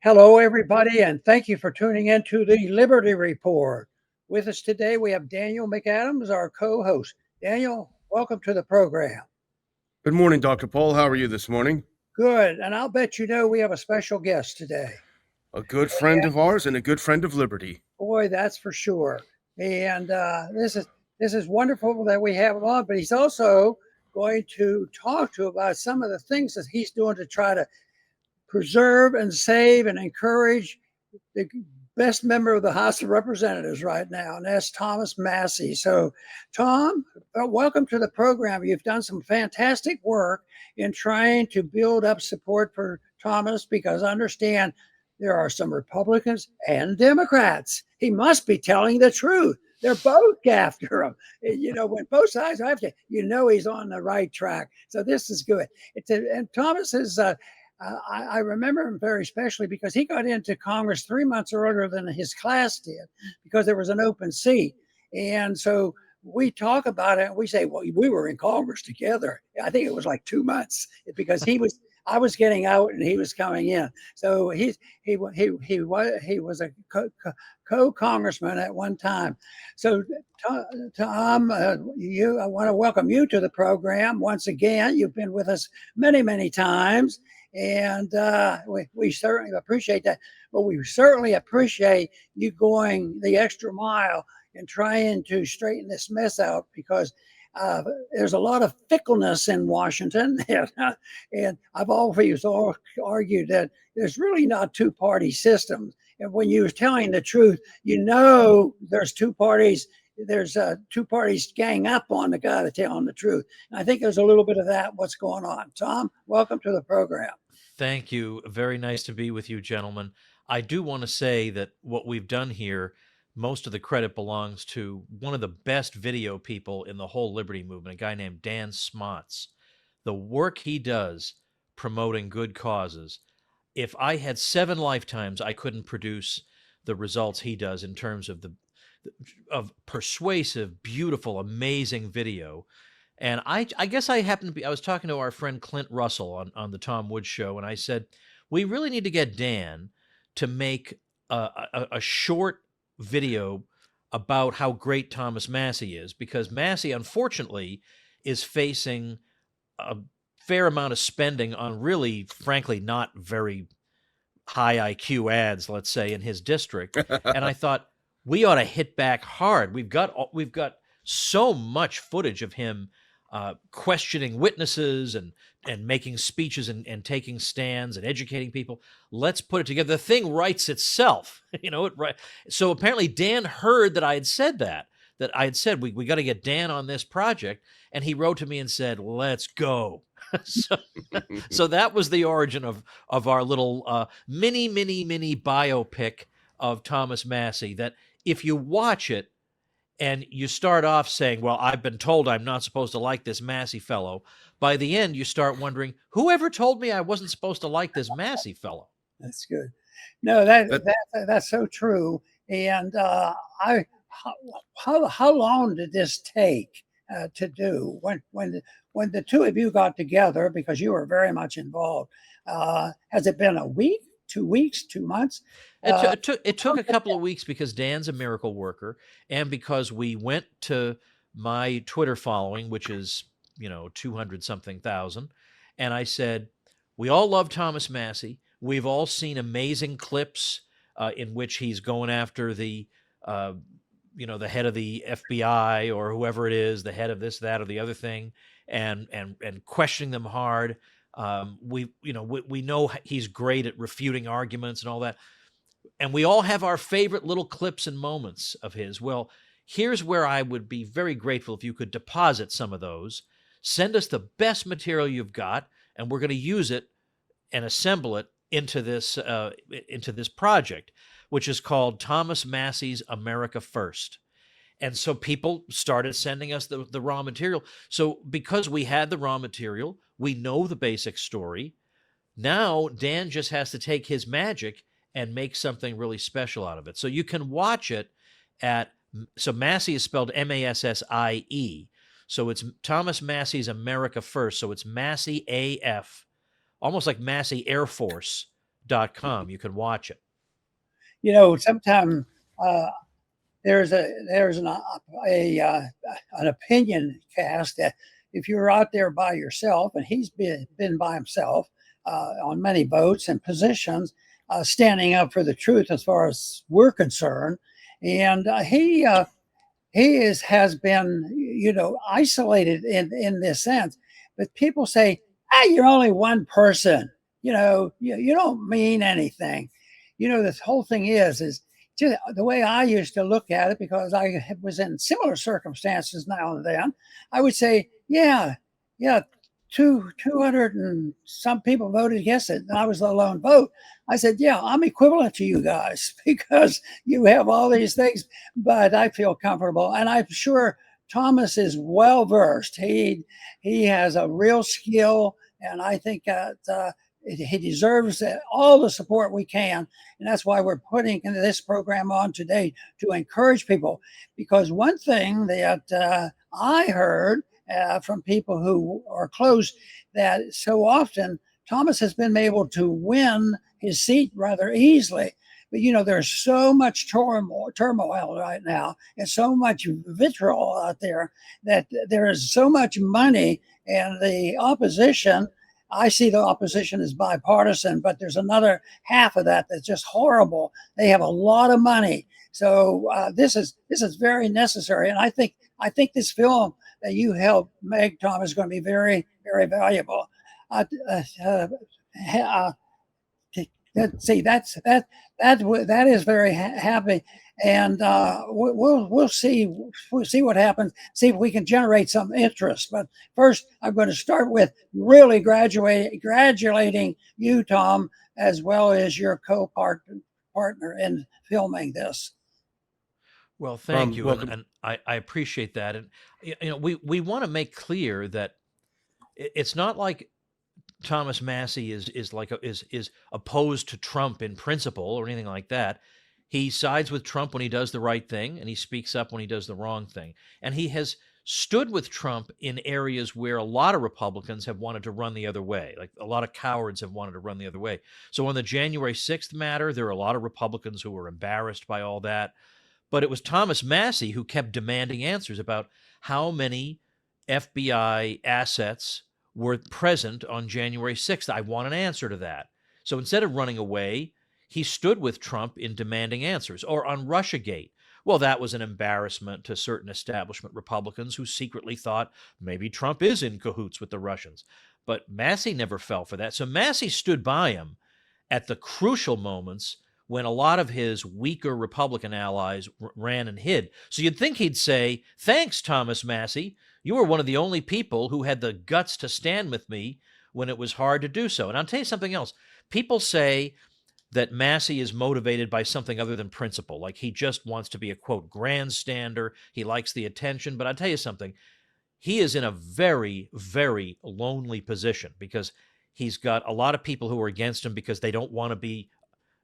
Hello, everybody, and thank you for tuning in to the Liberty Report. With us today, we have Daniel McAdams, our co-host. Daniel, welcome to the program. Good morning, Dr. Paul. How are you this morning? Good, and I'll bet you know we have a special guest today. A good friend of ours and a good friend of Liberty. Boy, that's for sure. And this is wonderful that we have him on, but he's also going to talk to about some of the things that he's doing to try to preserve and save and encourage the best member of the House of Representatives right now, and that's Thomas Massie. So, Tom, welcome to the program. You've done some fantastic work in trying to build up support for Thomas because I understand there are some Republicans and Democrats. He must be telling the truth. They're both after him. You know, when both sides are after him, you know he's on the right track. So this is good. And Thomas is I remember him very especially because he got into Congress 3 months earlier than his class did because there was an open seat. And so we talk about it and we say, well, we were in Congress together. I think it was like 2 months because I was getting out and he was coming in. So he was a co-congressman at one time. So Tom, I want to welcome you to the program once again. You've been with us many, many times. And we certainly appreciate that. But we certainly appreciate you going the extra mile and trying to straighten this mess out because there's a lot of fickleness in Washington. And I've always argued that there's really not two-party systems. And when you're telling the truth, you know there's two parties. There's two parties gang up on the guy that's telling the truth. And I think there's a little bit of that, what's going on. Tom, welcome to the program. Thank you. Very nice to be with you, gentlemen. I do want to say that what we've done here, most of the credit belongs to one of the best video people in the whole liberty movement, a guy named Dan Smots. The work he does promoting good causes. If I had 7 lifetimes, I couldn't produce the results he does in terms of of persuasive, beautiful, amazing video. And I guess I happened to be, I was talking to our friend Clint Russell on the Tom Woods show, and I said, we really need to get Dan to make a short video about how great Thomas Massie is, because Massie, unfortunately, is facing a fair amount of spending on really, frankly, not very high IQ ads, let's say, in his district. And I thought, we ought to hit back hard. We've got so much footage of him questioning witnesses and making speeches and taking stands and educating people. Let's put it together. The thing writes itself, So apparently Dan heard that I had said that I had said we got to get Dan on this project, and he wrote to me and said, "Let's go." So that was the origin of our little mini biopic of Thomas Massie. That if you watch it, and you start off saying, well, I've been told I'm not supposed to like this Massie fellow. By the end, you start wondering, whoever told me I wasn't supposed to like this Massie fellow? That's good. No, that's so true. And how long did this take to do when the two of you got together, because you were very much involved? Has it been a week? 2 weeks, 2 months? It took a couple of weeks because Dan's a miracle worker, and because we went to my Twitter following, which is 200 something thousand, and I said, we all love Thomas Massie. We've all seen amazing clips in which he's going after the the head of the FBI or whoever it is, the head of this, that, or the other thing, and questioning them hard. We know he's great at refuting arguments and all that. And we all have our favorite little clips and moments of his. Well, here's where I would be very grateful if you could deposit some of those. Send us the best material you've got, and we're going to use it and assemble it into this project, which is called Thomas Massie's America First. And so people started sending us the raw material. So because we had the raw material, we know the basic story. Now Dan just has to take his magic and make something really special out of it. So you can watch it so Massie is spelled Massie. So it's Thomas Massie's America First. So it's Massie AF, almost like Massie Air Force dissent.com. You can watch it. You know, sometimes there's an opinion cast that if you're out there by yourself, and he's been by himself on many votes and positions, standing up for the truth as far as we're concerned, and has been, you know, isolated in this sense. But people say, you're only one person. You know, you don't mean anything. You know, this whole thing is just the way I used to look at it, because I was in similar circumstances now and then. I would say, yeah, 200 and some people voted against it, and I was the lone vote. I said, yeah, I'm equivalent to you guys because you have all these things, but I feel comfortable. And I'm sure Thomas is well versed. He has a real skill, and I think he deserves all the support we can. And that's why we're putting this program on today, to encourage people. Because one thing that I heard from people who are close, that so often Thomas has been able to win his seat rather easily. But, you know, there's so much turmoil right now, and so much vitriol out there, that there is so much money, and the opposition, I see the opposition as bipartisan, but there's another half of that that's just horrible. They have a lot of money. So this is very necessary. And I think this film that you helped make, Tom, is going to be very, very valuable. See, that is very happy, and we'll see what happens. See if we can generate some interest. But first, I'm going to start with really congratulating you, Tom, as well as your co-partner in filming this. Well, thank you, welcome. and I appreciate that. And you know, we want to make clear that it's not like Thomas Massie is opposed to Trump in principle or anything like that. He sides with Trump when he does the right thing, and he speaks up when he does the wrong thing. And he has stood with Trump in areas where a lot of Republicans have wanted to run the other way. Like a lot of cowards have wanted to run the other way. So on the January 6th matter, there are a lot of Republicans who were embarrassed by all that. But it was Thomas Massie who kept demanding answers about how many FBI assets were present on January 6th. I want an answer to that. So instead of running away, he stood with Trump in demanding answers. Or on Russiagate, well, that was an embarrassment to certain establishment Republicans who secretly thought maybe Trump is in cahoots with the Russians. But Massie never fell for that. So Massie stood by him at the crucial moments when a lot of his weaker Republican allies ran and hid. So you'd think he'd say, thanks, Thomas Massie. You were one of the only people who had the guts to stand with me when it was hard to do so. And I'll tell you something else. People say that Massie is motivated by something other than principle, like he just wants to be a, quote, grandstander. He likes the attention. But I'll tell you something. He is in a very, very lonely position because he's got a lot of people who are against him because they don't want to be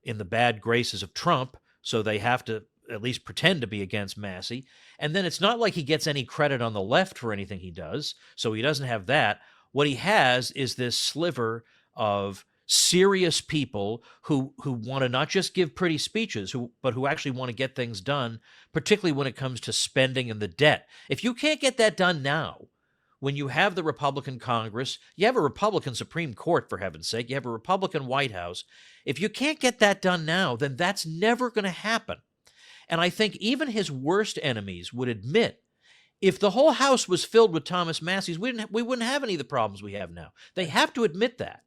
in the bad graces of Trump, so they have to at least pretend to be against Massie. And then it's not like he gets any credit on the left for anything he does, so he doesn't have that. What he has is this sliver of serious people who want to not just give pretty speeches, but who actually want to get things done, particularly when it comes to spending and the debt. If you can't get that done now, when you have the Republican Congress, you have a Republican Supreme Court, for heaven's sake, you have a Republican White House. If you can't get that done now, then that's never going to happen. And I think even his worst enemies would admit, if the whole House was filled with Thomas Massies, we wouldn't have any of the problems we have now. They have to admit that.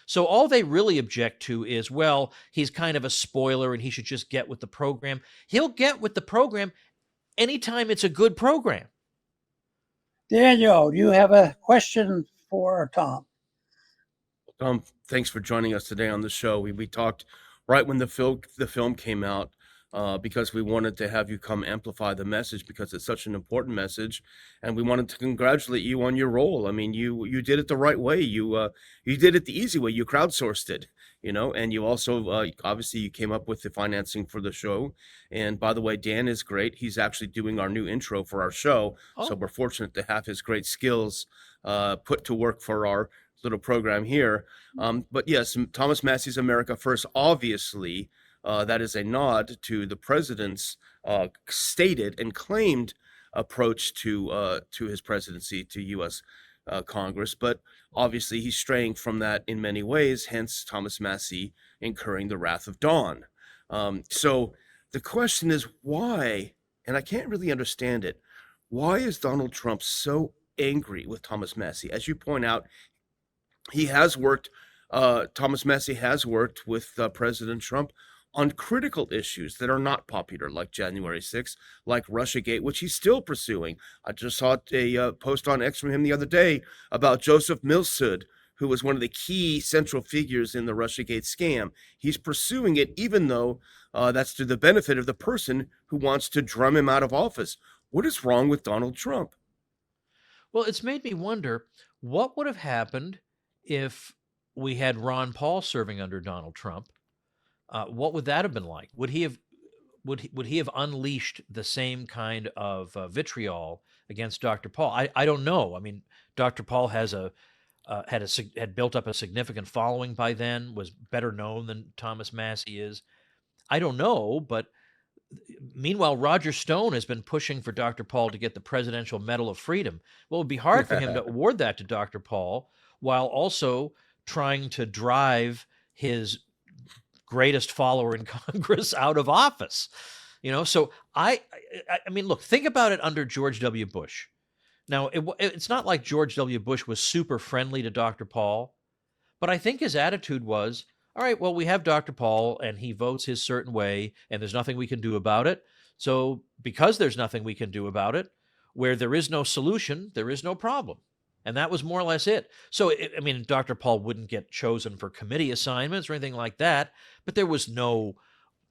So all they really object to is, well, he's kind of a spoiler and he should just get with the program. He'll get with the program anytime it's a good program. Daniel, you have a question for Tom. Tom, thanks for joining us today on the show. We talked right when the film came out because we wanted to have you come amplify the message because it's such an important message, and we wanted to congratulate you on your role. I mean, you did it the right way. You did it the easy way. You crowdsourced it, you know, and you also obviously you came up with the financing for the show. And by the way, Dan is great. He's actually doing our new intro for our show, so we're fortunate to have his great skills put to work for our little program here. But yes, Thomas Massie's America First, obviously, that is a nod to the president's stated and claimed approach to his presidency, to U.S. Congress. But obviously, he's straying from that in many ways, hence Thomas Massie incurring the wrath of Dawn. So the question is why, and I can't really understand it, why is Donald Trump so angry with Thomas Massie? As you point out, he has worked, Thomas Massie has worked with President Trump on critical issues that are not popular, like January 6th, like Russiagate, which he's still pursuing. I just saw a post on X from him the other day about Joseph Milsud, who was one of the key central figures in the Russiagate scam. He's pursuing it, even though that's to the benefit of the person who wants to drum him out of office. What is wrong with Donald Trump? Well, it's made me wonder what would have happened if we had Ron Paul serving under Donald Trump. What would that have been like? Would he have unleashed the same kind of vitriol against Dr. Paul? I don't know. I mean, Dr. Paul has had built up a significant following by then, was better known than Thomas Massie is. I don't know, but meanwhile, Roger Stone has been pushing for Dr. Paul to get the Presidential Medal of Freedom. Well, it would be hard for him to award that to Dr. Paul while also trying to drive his greatest follower in Congress out of office. So I mean, look, think about it under George W. Bush. Now, it's not like George W. Bush was super friendly to Dr. Paul, but I think his attitude was, all right, well, we have Dr. Paul and he votes his certain way and there's nothing we can do about it. So because there's nothing we can do about it, where there is no solution, there is no problem. And that was more or less it. So, I mean, Dr. Paul wouldn't get chosen for committee assignments or anything like that, but there was no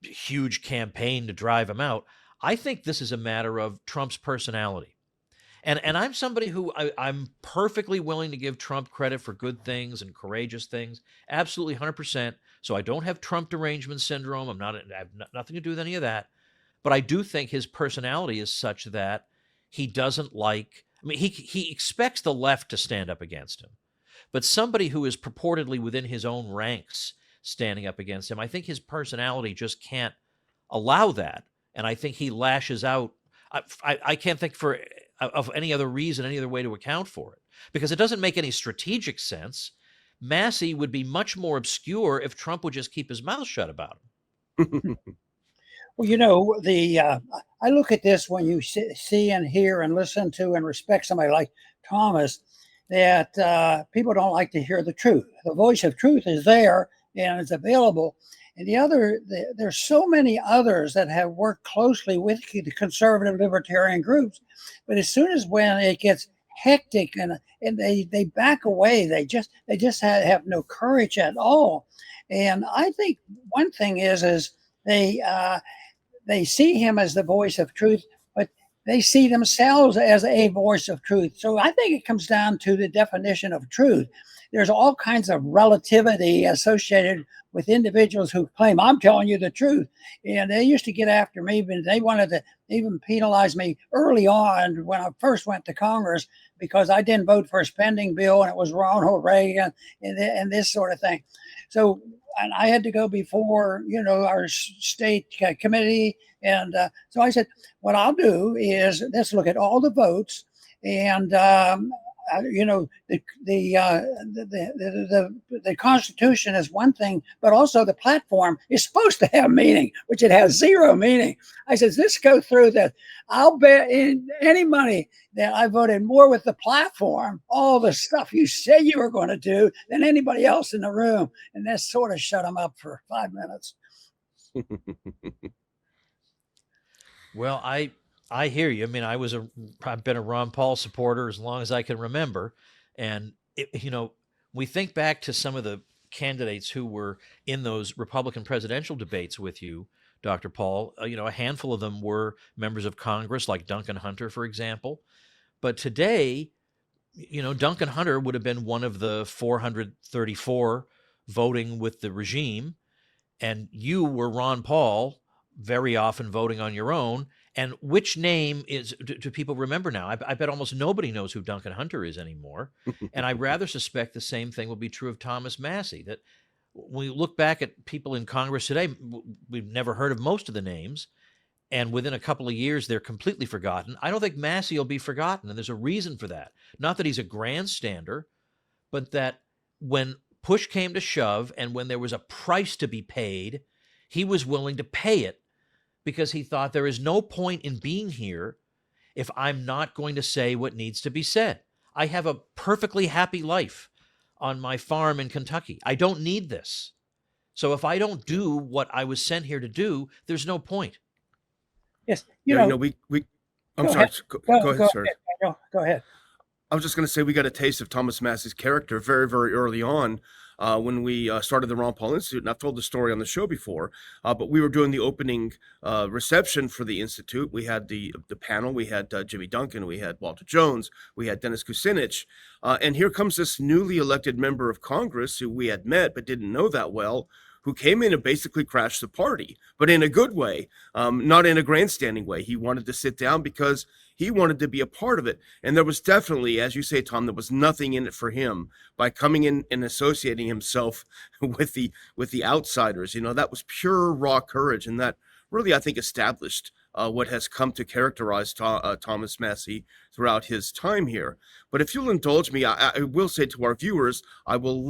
huge campaign to drive him out. I think this is a matter of Trump's personality. And I'm somebody who I'm perfectly willing to give Trump credit for good things and courageous things, absolutely 100%. So I don't have Trump derangement syndrome. I have nothing to do with any of that. But I do think his personality is such that he doesn't like. I mean, he expects the left to stand up against him, but somebody who is purportedly within his own ranks standing up against him, I think his personality just can't allow that, and I think he lashes out. I can't think of any other reason, any other way to account for it, because it doesn't make any strategic sense. Massie would be much more obscure if Trump would just keep his mouth shut about him. Well, I look at this when you see and hear and listen to and respect somebody like Thomas, that people don't like to hear the truth. The voice of truth is there and it's available. And there's so many others that have worked closely with the conservative libertarian groups, but as soon as when it gets hectic and they back away, they just have no courage at all. And I think one thing is they see him as the voice of truth, but they see themselves as a voice of truth. So I think it comes down to the definition of truth. There's all kinds of relativity associated with individuals who claim, I'm telling you the truth. And they used to get after me, but they wanted to even penalize me early on when I first went to Congress because I didn't vote for a spending bill and it was Ronald Reagan and this sort of thing. So and I had to go before, our state committee. And so I said, what I'll do is let's look at all the votes and, the Constitution is one thing, but also the platform is supposed to have meaning, which it has zero meaning. I said, let's go through this. I'll bet in any money that I voted more with the platform, all the stuff you said you were going to do, than anybody else in the room. And that sort of shut them up for 5 minutes. Well, I hear you. I mean, I've been a Ron Paul supporter as long as I can remember. And, we think back to some of the candidates who were in those Republican presidential debates with you, Dr. Paul. A handful of them were members of Congress, like Duncan Hunter, for example. But today, Duncan Hunter would have been one of the 434 voting with the regime. And you were Ron Paul, very often voting on your own. And which name do people remember now? I bet almost nobody knows who Duncan Hunter is anymore. And I rather suspect the same thing will be true of Thomas Massie, that when we look back at people in Congress today, we've never heard of most of the names. And within a couple of years, they're completely forgotten. I don't think Massie will be forgotten. And there's a reason for that. Not that he's a grandstander, but that when push came to shove and when there was a price to be paid, he was willing to pay it, because he thought there is no point in being here if I'm not going to say what needs to be said. I have a perfectly happy life on my farm in Kentucky. I don't need this. So if I don't do what I was sent here to do, there's no point. Yes. I'm sorry. Go ahead, sir. Go ahead. I was just going to say we got a taste of Thomas Massie's character very, very early on when we started the Ron Paul Institute. And I've told the story on the show before, but we were doing the opening reception for the Institute. We had the panel. We had Jimmy Duncan. We had Walter Jones. We had Dennis Kucinich. And here comes this newly elected member of Congress who we had met but didn't know that well, who came in and basically crashed the party, but in a good way, not in a grandstanding way. He wanted to sit down because he wanted to be a part of it. And there was definitely, as you say, Tom, there was nothing in it for him by coming in and associating himself with the outsiders. That was pure raw courage. And that really, I think, established what has come to characterize Thomas Massie throughout his time here. But if you'll indulge me, I will say to our viewers, I will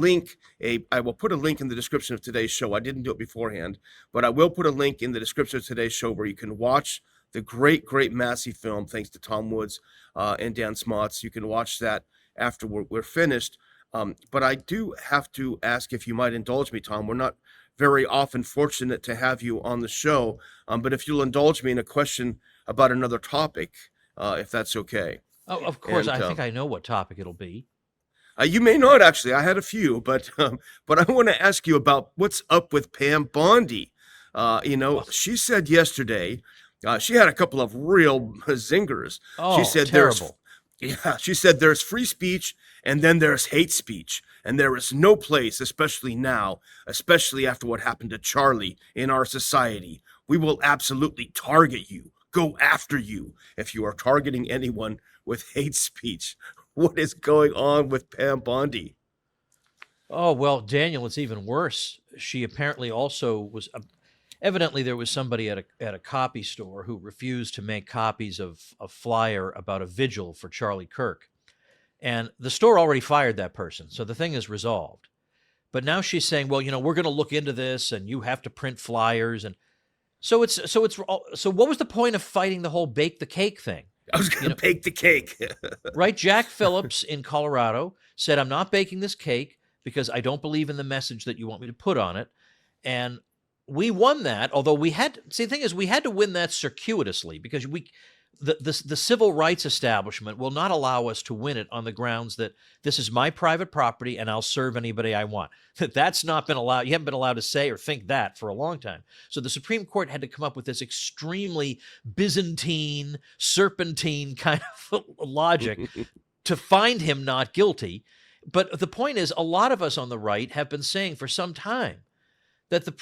put a link in the description of today's show. I didn't do it beforehand, but I will put a link in the description of today's show where you can watch the great Massie film, thanks to Tom Woods and Dan Smots. You can watch that after we're finished. But I do have to ask if you might indulge me, Tom. We're not very often fortunate to have you on the show, but if you'll indulge me in a question about another topic, if that's okay. Oh, of course. And, I think I know what topic it'll be. You may not, actually. I had a few, but I want to ask you about what's up with Pam Bondi. She said yesterday, she had a couple of real zingers. Oh, she said terrible. She said there's free speech and then there's hate speech. And there is no place, especially now, especially after what happened to Charlie in our society. We will absolutely target you, go after you if you are targeting anyone with hate speech. What is going on with Pam Bondi? Oh, well, Daniel, it's even worse. She apparently also was, evidently there was somebody at a copy store who refused to make copies of a flyer about a vigil for Charlie Kirk. And the store already fired that person, so the thing is resolved. But now she's saying, well, we're going to look into this, and you have to print flyers, and so what was the point of fighting the whole bake the cake thing? I was going to bake the cake. Right? Jack Phillips in Colorado said, I'm not baking this cake because I don't believe in the message that you want me to put on it. And we won that, although the thing is, we had to win that circuitously because the civil rights establishment will not allow us to win it on the grounds that this is my private property and I'll serve anybody I want. That's not been allowed. You haven't been allowed to say or think that for a long time. So the Supreme Court had to come up with this extremely Byzantine, serpentine kind of logic to find him not guilty. But the point is, a lot of us on the right have been saying for some time that the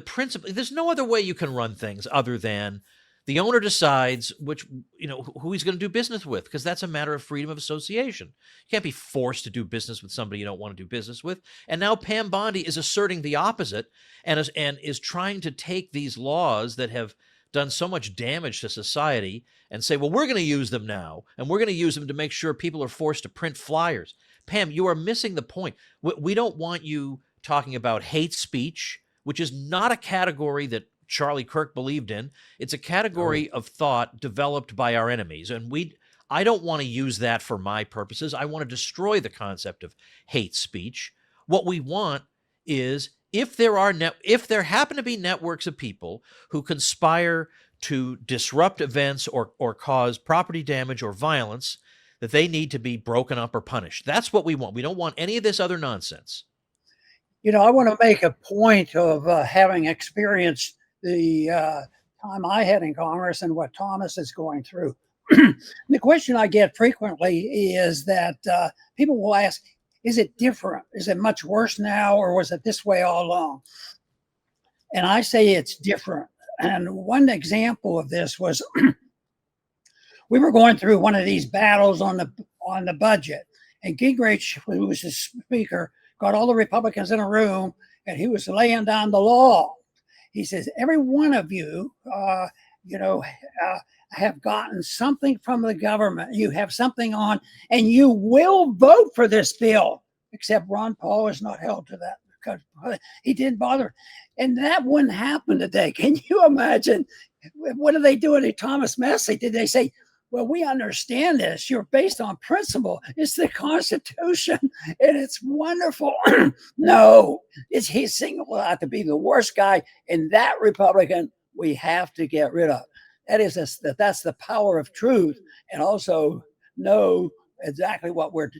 principle, there's no other way you can run things other than the owner decides who he's going to do business with, because that's a matter of freedom of association. You can't be forced to do business with somebody you don't want to do business with. And now Pam Bondi is asserting the opposite and is trying to take these laws that have done so much damage to society and say, well, we're going to use them now, and we're going to use them to make sure people are forced to print flyers. Pam, you are missing the point. We don't want you talking about hate speech, which is not a category that Charlie Kirk believed in. It's a category of thought developed by our enemies. And I don't want to use that for my purposes. I want to destroy the concept of hate speech. What we want is if there happen to be networks of people who conspire to disrupt events or cause property damage or violence, that they need to be broken up or punished. That's what we want. We don't want any of this other nonsense. I want to make a point of having experienced the time I had in Congress and what Thomas is going through. The question I get frequently is that people will ask, is it different? Is it much worse now, or was it this way all along? And I say it's different. And one example of this was we were going through one of these battles on the budget, and Gingrich, who was the speaker, got all the Republicans in a room, and he was laying down the law. He says, every one of you, have gotten something from the government. You have something on, and you will vote for this bill. Except Ron Paul is not held to that because he didn't bother. And that wouldn't happen today. Can you imagine? What do they do to Thomas Massie? Did they say, well, we understand this. You're based on principle. It's the Constitution, and it's wonderful. No, he's singled out to be the worst guy, and that Republican we have to get rid of. That's the power of truth, and also know exactly what we're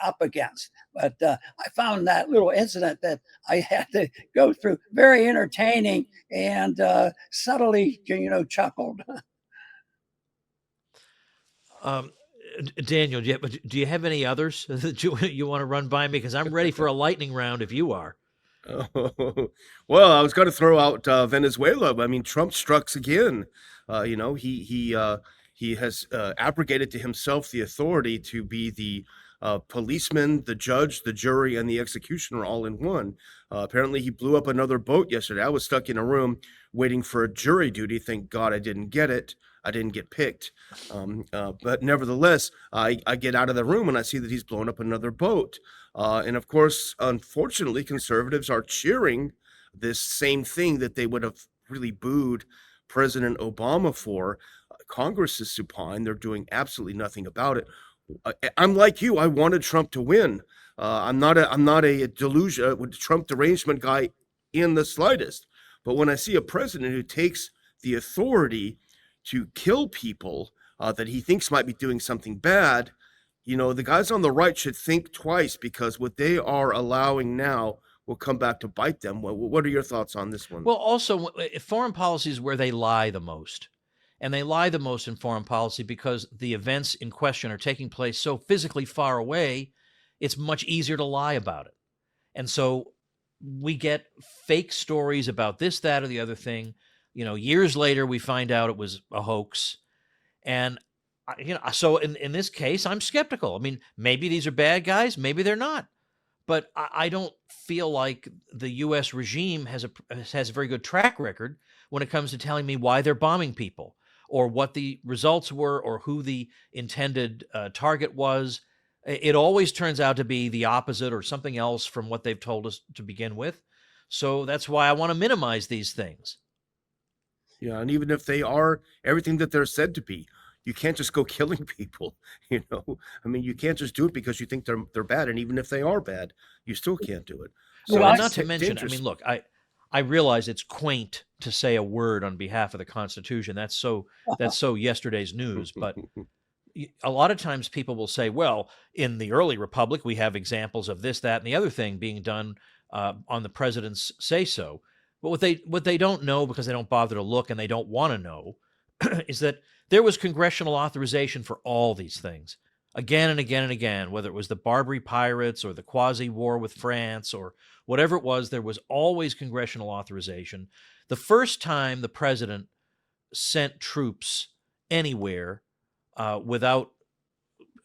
up against. But I found that little incident that I had to go through very entertaining and subtly, chuckled. Daniel, do you have any others that you want to run by me? Because I'm ready for a lightning round if you are. Oh, well, I was going to throw out Venezuela. I mean, Trump strikes again. He has abrogated to himself the authority to be the policeman, the judge, the jury, and the executioner all in one. Apparently, he blew up another boat yesterday. I was stuck in a room waiting for a jury duty. Thank God I didn't get it. I didn't get picked. But nevertheless, I get out of the room and I see that he's blown up another boat. And of course, unfortunately, conservatives are cheering this same thing that they would have really booed President Obama for. Congress is supine. They're doing absolutely nothing about it. I'm like you. I wanted Trump to win. I'm not a delusion, Trump derangement guy in the slightest. But when I see a president who takes the authority to kill people that he thinks might be doing something bad, the guys on the right should think twice, because what they are allowing now will come back to bite them. What are your thoughts on this one? Well, also, foreign policy is where they lie the most. And they lie the most in foreign policy because the events in question are taking place so physically far away, it's much easier to lie about it. And so we get fake stories about this, that, or the other thing. Years later, we find out it was a hoax. And, so in this case, I'm skeptical. I mean, maybe these are bad guys, maybe they're not. But I don't feel like the U.S. regime has a very good track record when it comes to telling me why they're bombing people, or what the results were, or who the intended target was. It always turns out to be the opposite or something else from what they've told us to begin with. So that's why I want to minimize these things. Yeah, and even if they are everything that they're said to be, you can't just go killing people. I mean, you can't just do it because you think they're bad, and even if they are bad, you still can't do it. So, not to mention, I mean, look, I realize it's quaint to say a word on behalf of the Constitution. That's so yesterday's news. But a lot of times people will say, well, in the early republic, we have examples of this, that, and the other thing being done on the president's say-so. But what they don't know, because they don't bother to look and they don't want to know, is that there was congressional authorization for all these things again and again and again, whether it was the Barbary Pirates or the quasi-war with France or whatever it was. There was always congressional authorization. The first time the president sent troops anywhere without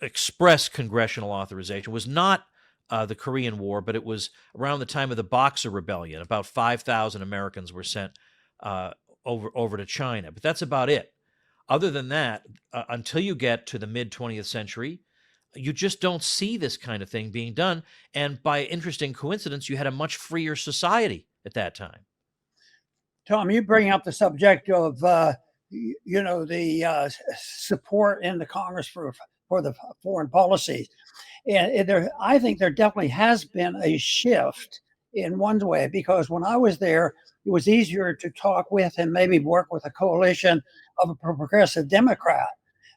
express congressional authorization was not the Korean War, but it was around the time of the Boxer Rebellion. About 5,000 Americans were sent over to China, but that's about it. Other than that, until you get to the mid-20th century, you just don't see this kind of thing being done. And by interesting coincidence, you had a much freer society at that time. Tom, you bring up the subject of the support in the Congress for the foreign policies. And I think there definitely has been a shift in one way, because when I was there, it was easier to talk with and maybe work with a coalition of a progressive Democrat.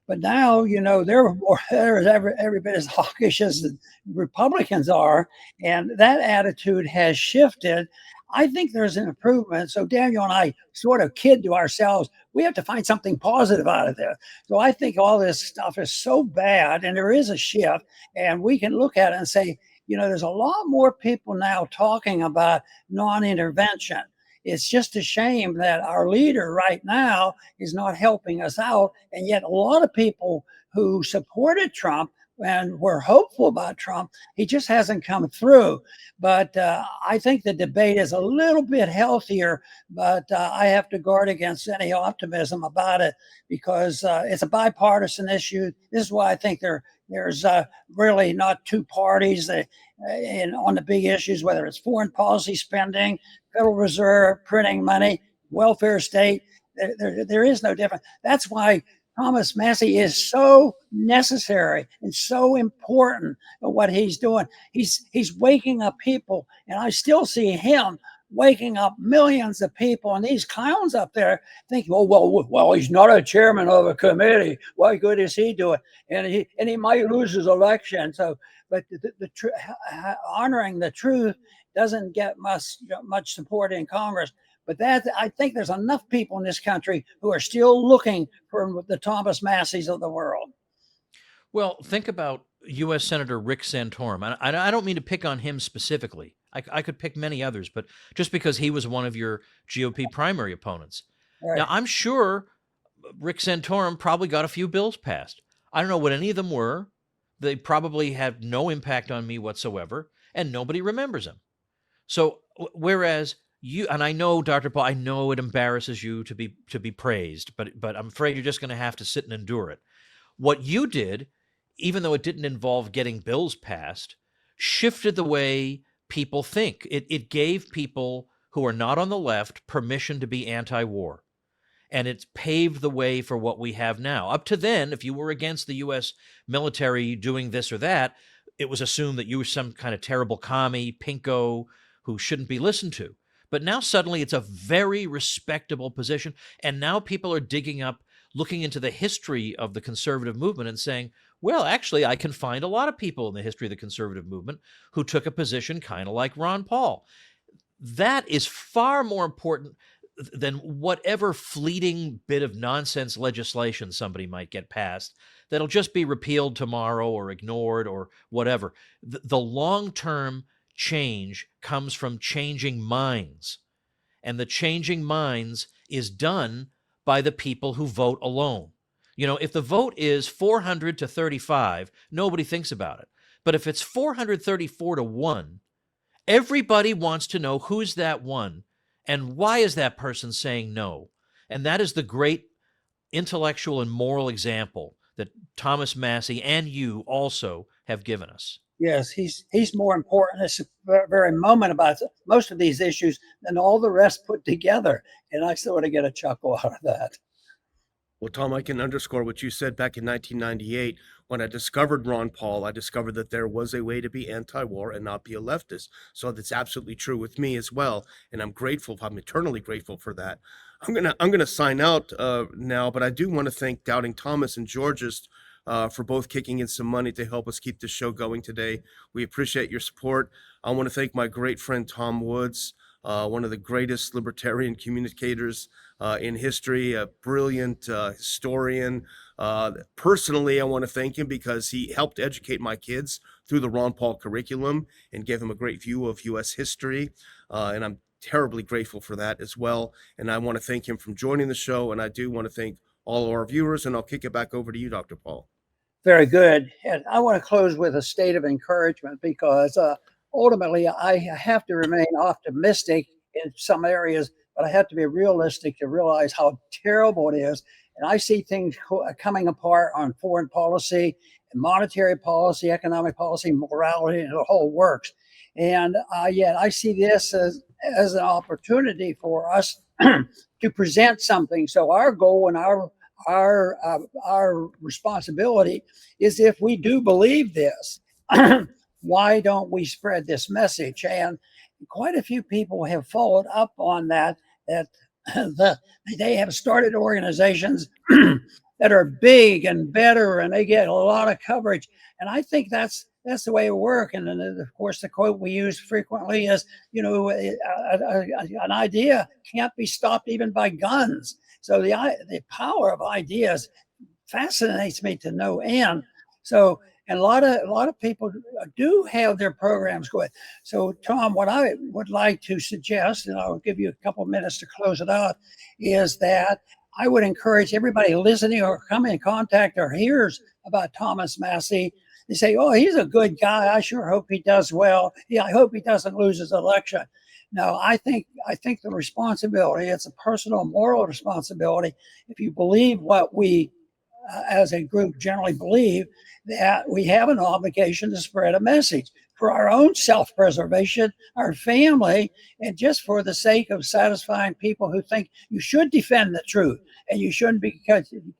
But now, they're every bit as hawkish as the Republicans are, and that attitude has shifted. I think there's an improvement. So Daniel and I sort of kid to ourselves, we have to find something positive out of this. So I think all this stuff is so bad, and there is a shift, and we can look at it and say, there's a lot more people now talking about non-intervention. it's just a shame that our leader right now is not helping us out. And yet a lot of people who supported Trump and were hopeful about Trump, he just hasn't come through. But I think the debate is a little bit healthier, but I have to guard against any optimism about it because it's a bipartisan issue. This is why I think there's really not two parties on the big issues, whether it's foreign policy spending, Federal Reserve, printing money, welfare state. There is no difference. That's why Thomas Massie is so necessary and so important at what he's doing. He's waking up people, and I still see him waking up millions of people. And these clowns up there think, well, he's not a chairman of a committee. What good is he doing? And he might lose his election. So, but honoring the truth doesn't get much support in Congress. But I think there's enough people in this country who are still looking for the Thomas Massies of the world. Well, think about U.S. Senator Rick Santorum. I don't mean to pick on him specifically. I could pick many others, but just because he was one of your GOP primary opponents. Right. Now, I'm sure Rick Santorum probably got a few bills passed. I don't know what any of them were. They probably had no impact on me whatsoever, and nobody remembers them. So, whereas you, and I know, Dr. Paul, I know it embarrasses you to be praised, but I'm afraid you're just going to have to sit and endure it. What you did, even though it didn't involve getting bills passed, shifted the way people think. It gave people who are not on the left permission to be anti-war. And it's paved the way for what we have now. Up to then, if you were against the U.S. military doing this or that, it was assumed that you were some kind of terrible commie, pinko, who shouldn't be listened to. But now suddenly it's a very respectable position. And now people are digging up, looking into the history of the conservative movement and saying, well, actually, I can find a lot of people in the history of the conservative movement who took a position kind of like Ron Paul. That is far more important than whatever fleeting bit of nonsense legislation somebody might get passed that'll just be repealed tomorrow or ignored or whatever. The long-term change comes from changing minds, and the changing minds is done by the people who vote alone. You know, if the vote is 400 to 35, nobody thinks about it. But if it's 434 to 1, everybody wants to know who's that one and why is that person saying no. And that is the great intellectual and moral example that Thomas Massie and you also have given us. Yes, he's more important at this very moment about most of these issues than all the rest put together. And I sort of get a chuckle out of that. Well, Tom, I can underscore what you said back in 1998. When I discovered Ron Paul, I discovered that there was a way to be anti-war and not be a leftist. So that's absolutely true with me as well. And I'm grateful. I'm eternally grateful for that. I'm gonna sign out now, but I do want to thank Doubting Thomas and Georgist for both kicking in some money to help us keep the show going today. We appreciate your support. I want to thank my great friend Tom Woods, one of the greatest libertarian communicators in history, a brilliant historian. Personally, I want to thank him because he helped educate my kids through the Ron Paul curriculum and gave them a great view of U.S. history. And I'm terribly grateful for that as well. And I want to thank him for joining the show. And I do want to thank all of our viewers. And I'll kick it back over to you, Dr. Paul. Very good. And I want to close with a state of encouragement because ultimately I have to remain optimistic in some areas, but I have to be realistic to realize how terrible it is. And I see things coming apart on foreign policy, monetary policy, economic policy, morality, and the whole works. And yet I see this as an opportunity for us to present something. So our goal and our responsibility is, if we do believe this, why don't we spread this message? And quite a few people have followed up on that they have started organizations that are big and better, and they get a lot of coverage. And I think that's the way it works. And then, of course, the quote we use frequently is, an idea can't be stopped even by guns. So the power of ideas fascinates me to no end. So And a lot of people do have their programs going. So, Tom, what I would like to suggest, and I'll give you a couple of minutes to close it out, is that I would encourage everybody listening or coming in contact or hears about Thomas Massie. They say, "Oh, he's a good guy. I sure hope he does well. Yeah, I hope he doesn't lose his election." No, I think the responsibility, it's a personal moral responsibility. If you believe what we as a group generally believe, that we have an obligation to spread a message for our own self-preservation, our family, and just for the sake of satisfying people who think you should defend the truth and you shouldn't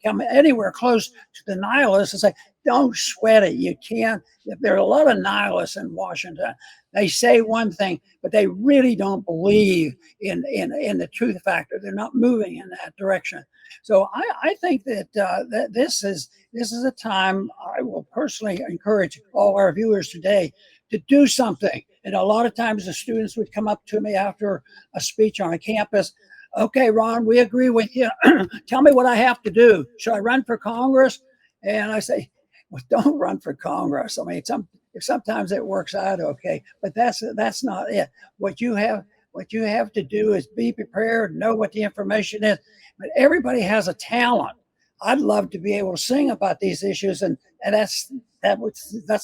come anywhere close to the nihilists and say, don't sweat it. You can't. There are a lot of nihilists in Washington. They say one thing, but they really don't believe in the truth factor. They're not moving in that direction. So I think that that this is a time I will personally encourage all our viewers today to do something. And a lot of times the students would come up to me after a speech on a campus. Okay, Ron, we agree with you. Tell me what I have to do. Should I run for Congress? And I say, well, don't run for Congress. I mean, sometimes it works out okay, but that's not it. What you have to do is be prepared, know what the information is. But everybody has a talent. I'd love to be able to sing about these issues, and that's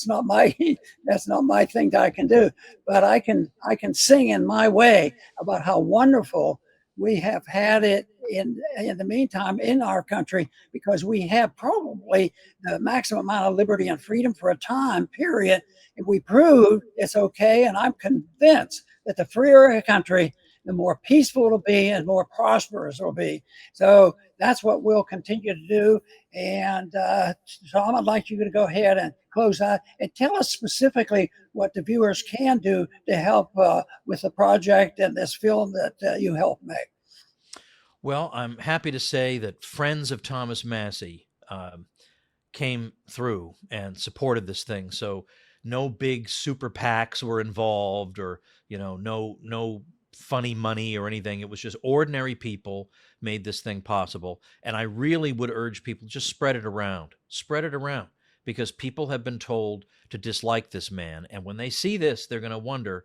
not my that's not my thing that I can do. But I can sing in my way about how wonderful we have had it in the meantime in our country, because we have probably the maximum amount of liberty and freedom for a time period. If we prove it's okay, and I'm convinced that the freer a country, the more peaceful it'll be and more prosperous it'll be. So that's what we'll continue to do. And Tom, I'd like you to go ahead and close out and tell us specifically what the viewers can do to help with the project and this film that you helped make. Well, I'm happy to say that friends of Thomas Massie came through and supported this thing. So no big super PACs were involved, or no funny money or anything. It was just ordinary people made this thing possible. And I really would urge people, just spread it around, because people have been told to dislike this man. And when they see this, they're going to wonder,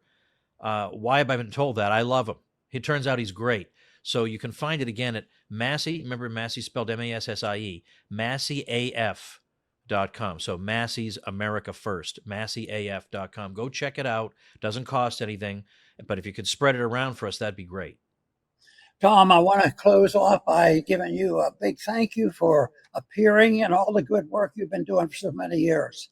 why have I been told that? I love him. It turns out he's great. So you can find it again at Massie. Remember, Massie spelled MASSIE, MassieAF.com. So Massie's America First, MassieAF.com. Go check it out. Doesn't cost anything. But if you could spread it around for us, that'd be great. Tom, I want to close off by giving you a big thank you for appearing and all the good work you've been doing for so many years.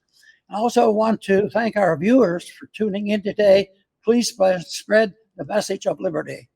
I also want to thank our viewers for tuning in today. Please spread the message of liberty.